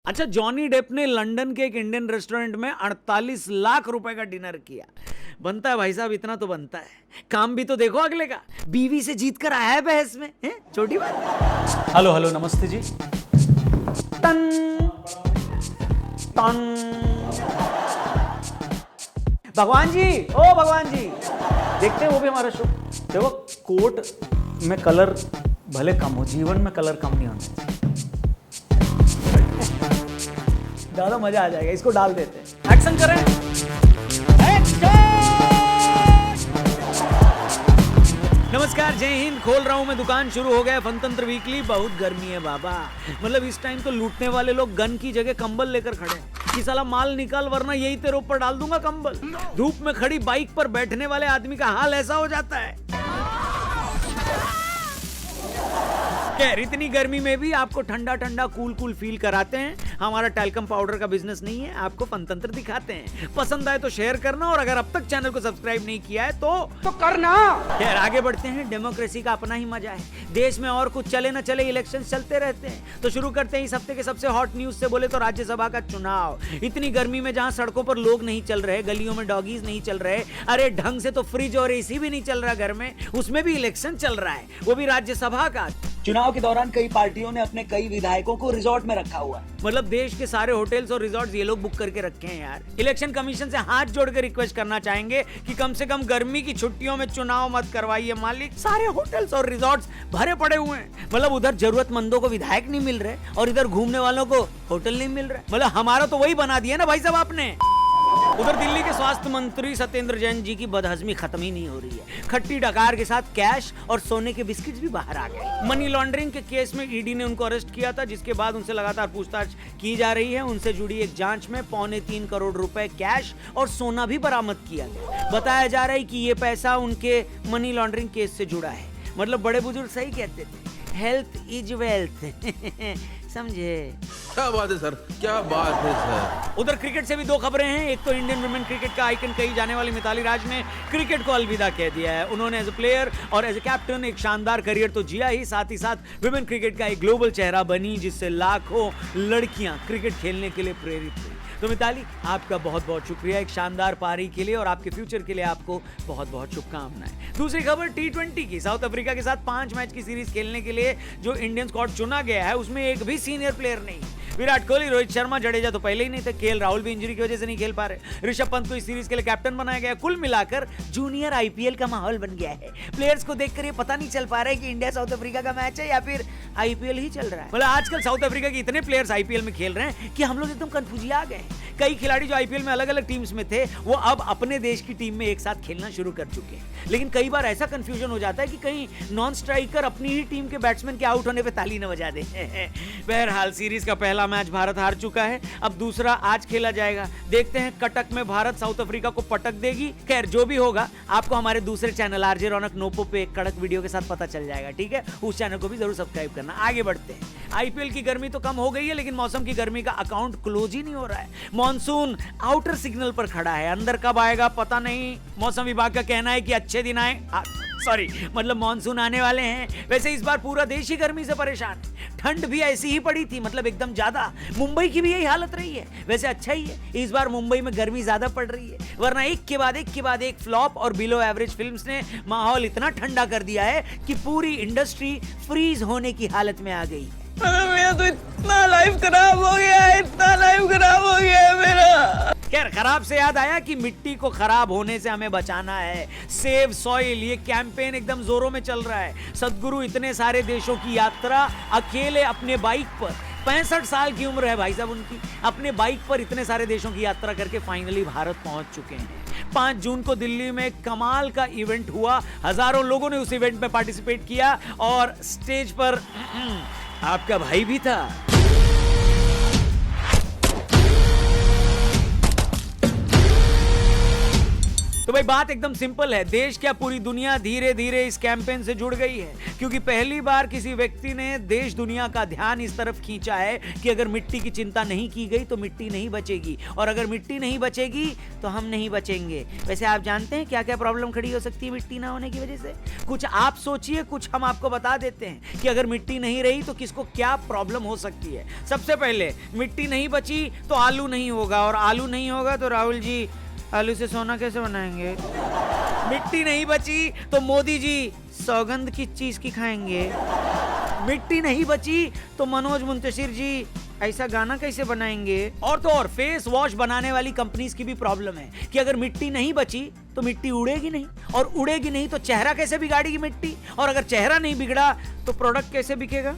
अच्छा, Johnny Depp ने London के एक इंडियन रेस्टोरेंट में 48 लाख रुपए का डिनर किया। बनता है भाई साहब, इतना तो बनता है। काम भी तो देखो अगले का, बीवी से जीत कर आया है बहस में, है? छोटी बात। हेलो हेलो, नमस्ते जी। Ton ton. भगवान जी, ओ भगवान जी, देखते हैं वो भी हमारा शो। देखो, कोट में कलर भले कम हो, जीवन में कलर कम नहीं होना चाहिए। ज्यादा मजा आ जाएगा, इसको डाल देते हैं। एक्शन करें। नमस्कार, जय हिंद। खोल रहा हूं मैं दुकान, शुरू हो गया फनतंत्र वीकली। बहुत गर्मी है बाबा, मतलब इस टाइम तो लूटने वाले लोग गन की जगह कंबल लेकर खड़े हैं कि साला माल निकाल वरना यही तेरे ऊपर डाल दूंगा कंबल। धूप में खड़ी बाइक पर बैठने वाले आदमी का हाल ऐसा हो जाता है। खैर, इतनी गर्मी में भी आपको ठंडा ठंडा कूल कूल फील कराते हैं। हमारा टैल्कम पाउडर का बिजनेस नहीं है, आपको फनतंत्र दिखाते हैं। पसंद आए तो शेयर करना, और अगर अब तक चैनल को सब्सक्राइब नहीं किया है तो करना। खैर, आगे बढ़ते हैं। डेमोक्रेसी का अपना ही मजा है। देश में और कुछ चले न चले, इलेक्शन चलते रहते हैं। तो शुरू करते हैं इस हफ्ते के सबसे हॉट न्यूज से। बोले तो राज्यसभा का चुनाव। इतनी गर्मी में जहां सड़कों पर लोग नहीं चल रहे, गलियों में डॉगीज नहीं चल रहे, अरे ढंग से तो फ्रिज और एसी भी नहीं चल रहा घर में, उसमें भी इलेक्शन चल रहा है, वो भी राज्यसभा का। चुनाव के दौरान कई पार्टियों ने अपने कई विधायकों को रिजॉर्ट में रखा हुआ है। मतलब देश के सारे होटल्स और रिजॉर्ट्स ये लोग बुक करके रखे हैं यार। इलेक्शन कमीशन से हाथ जोड़कर रिक्वेस्ट करना चाहेंगे कि कम से कम गर्मी की छुट्टियों में चुनाव मत करवाइए मालिक। सारे होटल्स और रिजॉर्ट्स भरे पड़े हुए हैं। मतलब उधर जरूरतमंदों को विधायक नहीं मिल रहे और इधर घूमने वालों को होटल नहीं मिल रहे। मतलब हमारा तो वही बना दिया ना भाई साहब आपने। उधर दिल्ली के स्वास्थ्य मंत्री सत्येंद्र जैन जी की बदहजमी खत्म ही नहीं हो रही है। खट्टी डकार के साथ कैश और सोने के बिस्किट्स भी बाहर आ गए। मनी लॉन्ड्रिंग के केस में ईडी ने उनको अरेस्ट किया था, जिसके बाद उनसे लगातार पूछताछ की जा रही है। उनसे जुड़ी एक जांच में 3.25 करोड़ रुपए कैश और सोना भी बरामद किया गया। बताया जा रहा है कि ये पैसा उनके मनी लॉन्ड्रिंग केस से जुड़ा है। मतलब बड़े बुजुर्ग सही कहते थे, हेल्थ इज वेल्थ। समझे? क्या बात है सर, क्या बात है सर। उधर क्रिकेट से भी दो खबरें हैं। एक तो इंडियन वुमेन क्रिकेट का आइकन कही जाने वाली मिताली राज ने क्रिकेट को अलविदा कह दिया है। उन्होंने एज ए प्लेयर और एज ए कैप्टन एक शानदार करियर तो जिया ही, साथ ही साथ वुमेन क्रिकेट का एक ग्लोबल चेहरा बनी, जिससे लाखों लड़कियां क्रिकेट खेलने के लिए प्रेरित हुई। तो मिताली, आपका बहुत बहुत शुक्रिया एक शानदार पारी के लिए, और आपके फ्यूचर के लिए आपको बहुत बहुत शुभकामनाएं। दूसरी खबर T20 की। साउथ अफ्रीका के साथ 5 मैच की सीरीज खेलने के लिए जो इंडियन स्क्वाड चुना गया है, उसमें एक भी सीनियर प्लेयर नहीं। विराट कोहली, रोहित शर्मा, जडेजा तो पहले ही नहीं थे। केएल राहुल भी इंजरी की वजह से नहीं खेल पा रहे। ऋषभ पंत को इस सीरीज के लिए कैप्टन बनाया गया। कुल मिलाकर जूनियर आईपीएल का माहौल बन गया है। प्लेयर्स को देखकर ये पता नहीं चल पा रहा है कि इंडिया साउथ अफ्रीका का मैच है या फिर आईपीएल ही चल रहा है। मतलब आजकल साउथ अफ्रीका के इतने प्लेयर्स आईपीएल में खेल रहे हैं कि हम लोग एकदम कंफ्यूज आ गए। कई खिलाड़ी जो आईपीएल में अलग अलग टीम्स में थे, वो अब अपने देश की टीम में एक साथ खेलना शुरू कर चुके हैं। लेकिन कई बार ऐसा कंफ्यूजन हो जाता है कि कहीं नॉन स्ट्राइकर अपनी ही टीम के बैट्समैन के आउट होने पे ताली न बजा दे। बहरहाल, सीरीज का पहला मैच भारत हार चुका है। अब दूसरा आज खेला जाएगा। देखते हैं कटक में भारत साउथ अफ्रीका को पटक देगी। खैर, जो भी होगा आपको हमारे दूसरे चैनल आरजे रौनक नोपो पे एक कड़क वीडियो के साथ पता चल जाएगा, ठीक है? उस चैनल को भी जरूर सब्सक्राइब करना। आगे बढ़ते हैं। आईपीएल की गर्मी तो कम हो गई है, लेकिन मौसम की गर्मी का अकाउंट क्लोज ही नहीं हो रहा है। मॉनसून आउटर सिग्नल पर खड़ा है, अंदर कब आएगा पता नहीं। मौसम विभाग का कहना है कि अच्छे दिन आए, सॉरी मतलब मॉनसून आने वाले हैं। वैसे इस बार पूरा देश ही गर्मी से परेशान है। ठंड भी ऐसी ही पड़ी थी, मतलब एकदम ज्यादा। मुंबई की भी यही हालत रही है। वैसे अच्छा ही है, इस बार मुंबई में गर्मी ज्यादा पड़ रही है, वरना एक के बाद एक फ्लॉप और बिलो एवरेज फिल्म्स ने माहौल इतना ठंडा कर दिया है कि पूरी इंडस्ट्री फ्रीज होने की हालत में आ गई है। मेरा तो इतना लाइफ खराब हो गया है, इतना लाइफ खराब हो गया है मेरा। खैर, खराब से याद आया कि मिट्टी को खराब होने से हमें बचाना है। सेव सॉइल, ये कैंपेन एकदम जोरों में चल रहा है। सदगुरु इतने सारे देशों की यात्रा अकेले अपने बाइक पर, 65 साल की उम्र है भाई साहब उनकी, अपने बाइक पर इतने सारे देशों की यात्रा करके फाइनली भारत पहुंच चुके हैं। 5 जून को दिल्ली में कमाल का इवेंट हुआ। हजारों लोगों ने उस इवेंट में पार्टिसिपेट किया और स्टेज पर आपका भाई भी था। तो भाई बात एकदम सिंपल है, देश क्या पूरी दुनिया धीरे धीरे इस कैंपेन से जुड़ गई है, क्योंकि पहली बार किसी व्यक्ति ने देश दुनिया का ध्यान इस तरफ खींचा है कि अगर मिट्टी की चिंता नहीं की गई तो मिट्टी नहीं बचेगी, और अगर मिट्टी नहीं बचेगी तो हम नहीं बचेंगे। वैसे आप जानते हैं क्या क्या प्रॉब्लम खड़ी हो सकती है मिट्टी ना होने की वजह से? कुछ आप सोचिए, कुछ हम आपको बता देते हैं कि अगर मिट्टी नहीं रही तो किसको क्या प्रॉब्लम हो सकती है। सबसे पहले मिट्टी नहीं बची तो आलू नहीं होगा, और आलू नहीं होगा तो राहुल जी आलू से सोना कैसे बनाएंगे? मिट्टी नहीं बची तो मोदी जी सौगंध किस चीज की खाएंगे? मिट्टी नहीं बची तो मनोज मुंतशिर जी ऐसा गाना कैसे बनाएंगे? और तो और फेस वॉश बनाने वाली कंपनीज की भी प्रॉब्लम है कि अगर मिट्टी नहीं बची तो मिट्टी उड़ेगी नहीं, और उड़ेगी नहीं तो चेहरा कैसे बिगाड़ेगी मिट्टी, और अगर चेहरा नहीं बिगड़ा तो प्रोडक्ट कैसे बिकेगा?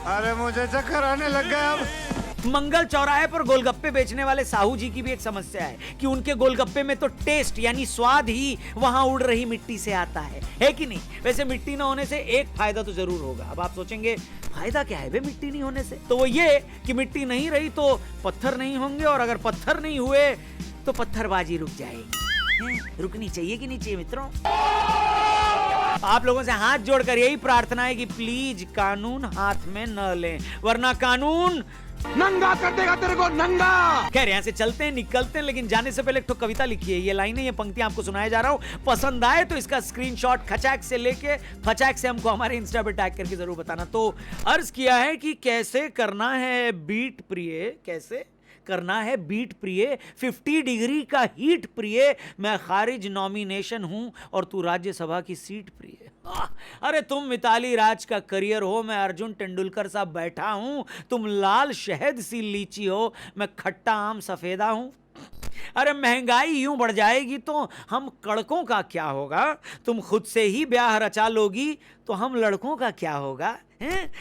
अरे मुझे चक्कर आने लग गया अब। मंगल चौराहे पर गोलगप्पे बेचने वाले साहू जी की भी एक समस्या है कि उनके गोलगप्पे में तो टेस्ट यानी स्वाद ही वहां उड़ रही मिट्टी से आता है कि नहीं? वैसे मिट्टी ना होने से एक फायदा तो जरूर होगा। अब आप सोचेंगे फायदा क्या है बे मिट्टी नहीं होने से? तो वो ये कि मिट्टी नहीं रही तो पत्थर नहीं होंगे, और अगर पत्थर नहीं हुए तो पत्थरबाजी रुक जाएगी। रुकनी चाहिए कि नहीं चाहिए मित्रों? आप लोगों से हाथ जोड़कर यही प्रार्थना है कि प्लीज कानून हाथ में न लें, वरना कानून नंगा कर देगा तेरे को, नंगा। खैर यहाँ से चलते हैं, निकलते हैं, लेकिन जाने से पहले एक तो कविता लिखी है, ये लाइनें, ये पंक्तियां आपको सुनाया जा रहा हूं। पसंद आए तो इसका स्क्रीनशॉट खचाक से लेके फचाक से हमको हमारे इंस्टा पे टैग करके जरूर बताना। तो अर्ज किया है कि कैसे करना है बीट प्रिय, कैसे करना है बीट प्रिय, 50 डिग्री का हीट प्रिय, मैं खारिज नॉमिनेशन हूं और तू राज्यसभा की सीट प्रिय। अरे तुम मिताली राज का करियर हो, मैं अर्जुन तेंदुलकर सा बैठा हूं, तुम लाल शहद सी लीची हो, मैं खट्टा आम सफेदा हूं। अरे महंगाई यूं बढ़ जाएगी तो हम कड़कों का क्या होगा, तुम खुद से ही ब्याह रचा लोगी तो हम लड़कों का क्या होगा?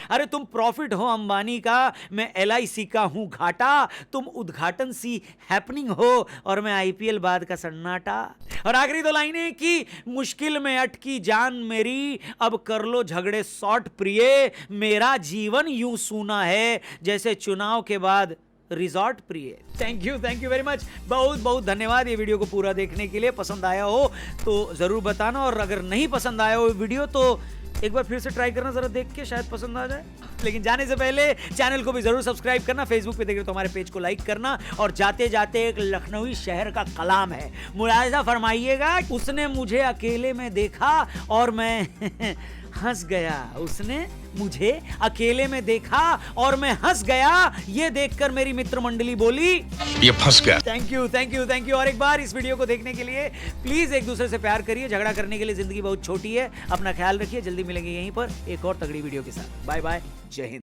अरे तुम प्रॉफिट हो अंबानी का, मैं LIC का हूं घाटा, तुम उद्घाटन सी हैपनिंग हो और मैं IPL बाद का सन्नाटा। और आखिरी दो लाइनें कि मुश्किल में अटकी जान मेरी, अब कर लो झगड़े सॉर्ट प्रिय, मेरा जीवन यूं सूना है जैसे चुनाव के बाद रिजॉर्ट प्रिय। थैंक यू वेरी मच, बहुत बहुत धन्यवाद ये वीडियो को पूरा देखने के लिए। पसंद आया हो तो जरूर बताना, और अगर नहीं पसंद आया हो वीडियो तो एक बार फिर से ट्राई करना जरा देख के, शायद पसंद आ जाए। लेकिन जाने से पहले चैनल को भी जरूर सब्सक्राइब करना, फेसबुक पे देख रहे हो तो हमारे पेज को लाइक करना, और जाते जाते एक लखनवी शहर का कलाम है, मुलाहिजा फरमाइएगा। उसने मुझे अकेले में देखा और मैं हंस गया, उसने मुझे अकेले में देखा और मैं हंस गया, ये देखकर मेरी मित्र मंडली बोली ये फंस गया। Thank you. और एक बार इस वीडियो को देखने के लिए प्लीज एक दूसरे से प्यार करिए, झगड़ा करने के लिए जिंदगी बहुत छोटी है। अपना ख्याल रखिए, जल्दी मिलेंगे यहीं पर एक और तगड़ी वीडियो के साथ। बाय बाय, जय हिंद।